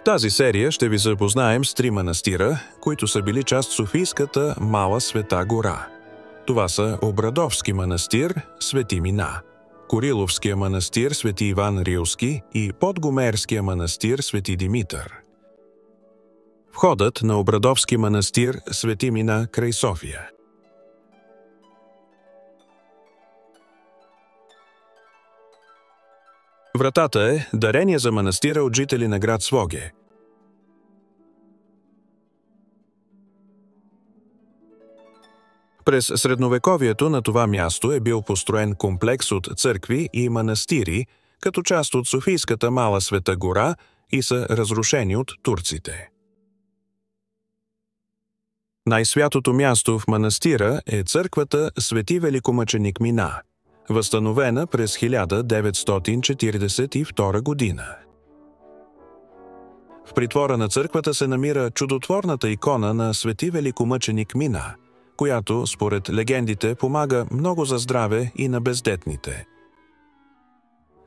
тази серия ще ви запознаем с 3 манастира, които са били част Софийската Мала Света гора. Това са Обрадовски манастир, Свети Мина, Куриловския манастир, Свети Иван Рилски и Подгомерския манастир, Свети Димитър. Входът на Обрадовски манастир, Свети Мина, край София. Вратата е дарение за манастира от жители на град Своге. През средновековието на това място е бил построен комплекс от църкви и манастири, като част от Софийската Мала Света гора и са разрушени от турците. Най-святото място в манастира е църквата Свети Великомъченик Мина, възстановена през 1942 година. В притвора на църквата се намира чудотворната икона на Свети Великомъченик Мина, която, според легендите, помага много за здраве и на бездетните.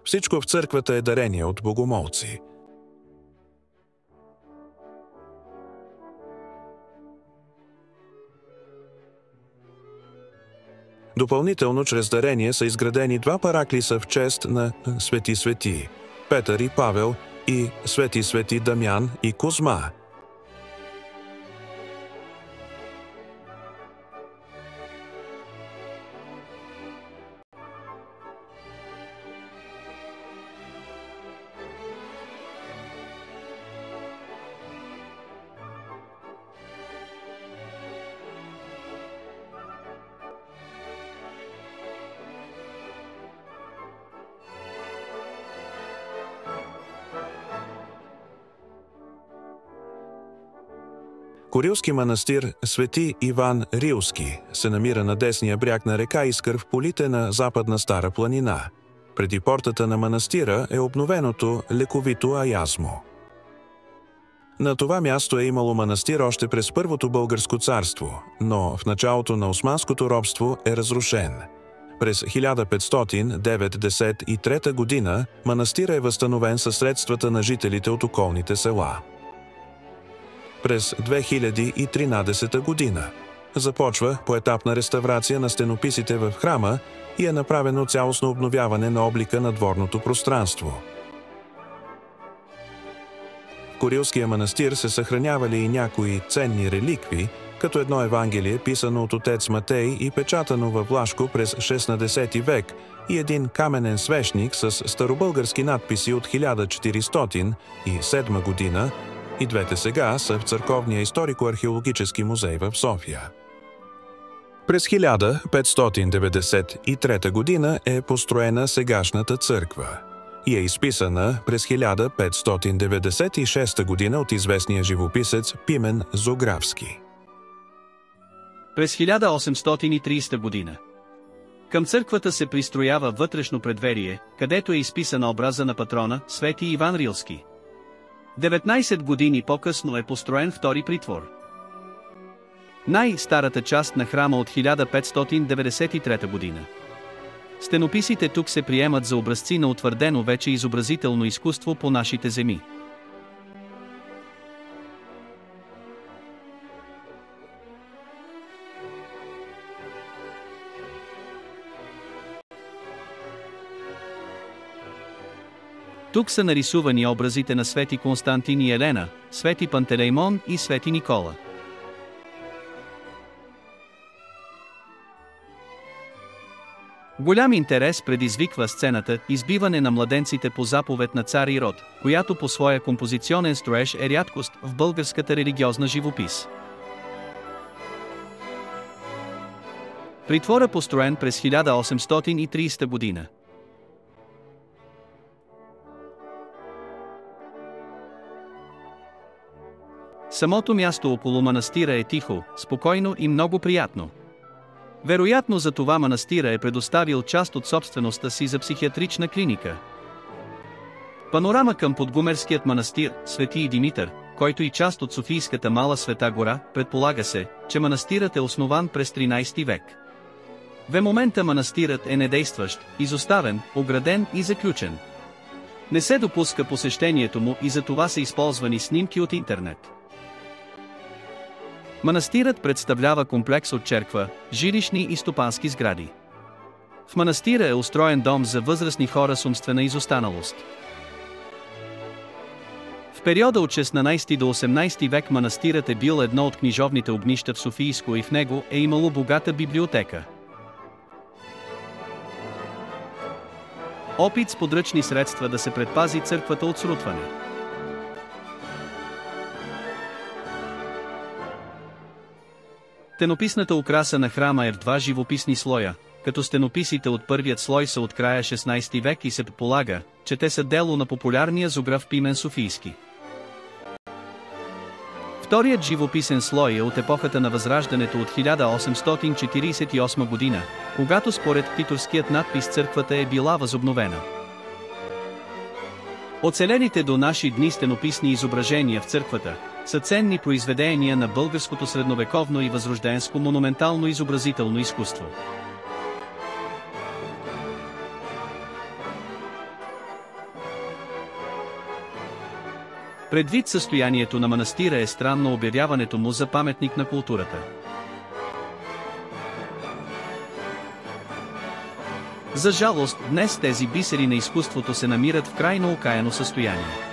Всичко в църквата е дарение от богомолци. Допълнително, чрез дарение са изградени 2 параклиса в чест на Свети Петър и Павел и Свети Дамян и Козма. Курилски манастир Свети Иван Рилски се намира на десния бряг на река Искър в полите на Западна Стара планина. Преди портата на манастира е обновеното лековито аясмо. На това място е имало манастир още през Първото българско царство, но в началото на османското робство е разрушен. През 1593 година манастира е възстановен със средствата на жителите от околните села. През 2013 година започва поетапна реставрация на стенописите в храма и е направено цялостно обновяване на облика на дворното пространство. В Курилския манастир се съхранявали и някои ценни реликви, като едно Евангелие, писано от отец Матей и печатано във Влашко през 16 век, и един каменен свещник с старобългарски надписи от 1407 година. И двете сега са в Църковния историко-археологически музей в София. През 1593 година е построена сегашната църква и е изписана през 1596 година от известния живописец Пимен Зографски. През 1830 година към църквата се пристроява вътрешно предверие, където е изписана образа на патрона Свети Иван Рилски. 19 години по-късно е построен втори притвор. Най-старата част на храма от 1593 година. Стенописите тук се приемат за образци на утвърдено вече изобразително изкуство по нашите земи. Тук са нарисувани образите на Свети Константин и Елена, Свети Пантелеймон и Свети Никола. Голям интерес предизвиква сцената избиване на младенците по заповед на цар Ирод, която по своя композиционен строеж е рядкост в българската религиозна живопис. Притвора построен през 1830 година. Самото място около манастира е тихо, спокойно и много приятно. Вероятно за това манастира е предоставил част от собствеността си за психиатрична клиника. Панорама към Подгомерският манастир, Свети Димитър, който и част от Софийската Мала Света гора, предполага се, че манастирът е основан през 13 век. В момента манастирът е недействащ, изоставен, ограден и заключен. Не се допуска посещението му и за това са използвани снимки от интернет. Манастирът представлява комплекс от черква, жилищни и стопански сгради. В манастира е устроен дом за възрастни хора с умствена изостаналост. В периода от 16 до 18 век манастирът е бил едно от книжовните огнища в Софийско и в него е имало богата библиотека. Опит с подръчни средства да се предпази църквата от срутване. Стенописната украса на храма е в два живописни слоя, като стенописите от първият слой са от края 16 век и се предполага, че те са дело на популярния зограф Пимен Софийски. Вторият живописен слой е от епохата на Възраждането от 1848 година, когато според китовският надпис църквата е била възобновена. Оцелените до наши дни стенописни изображения в църквата са ценни произведения на българското средновековно и възрожденско монументално изобразително изкуство. Предвид състоянието на манастира е странно обявяването му за паметник на културата. За жалост, днес тези бисери на изкуството се намират в крайно окаяно състояние.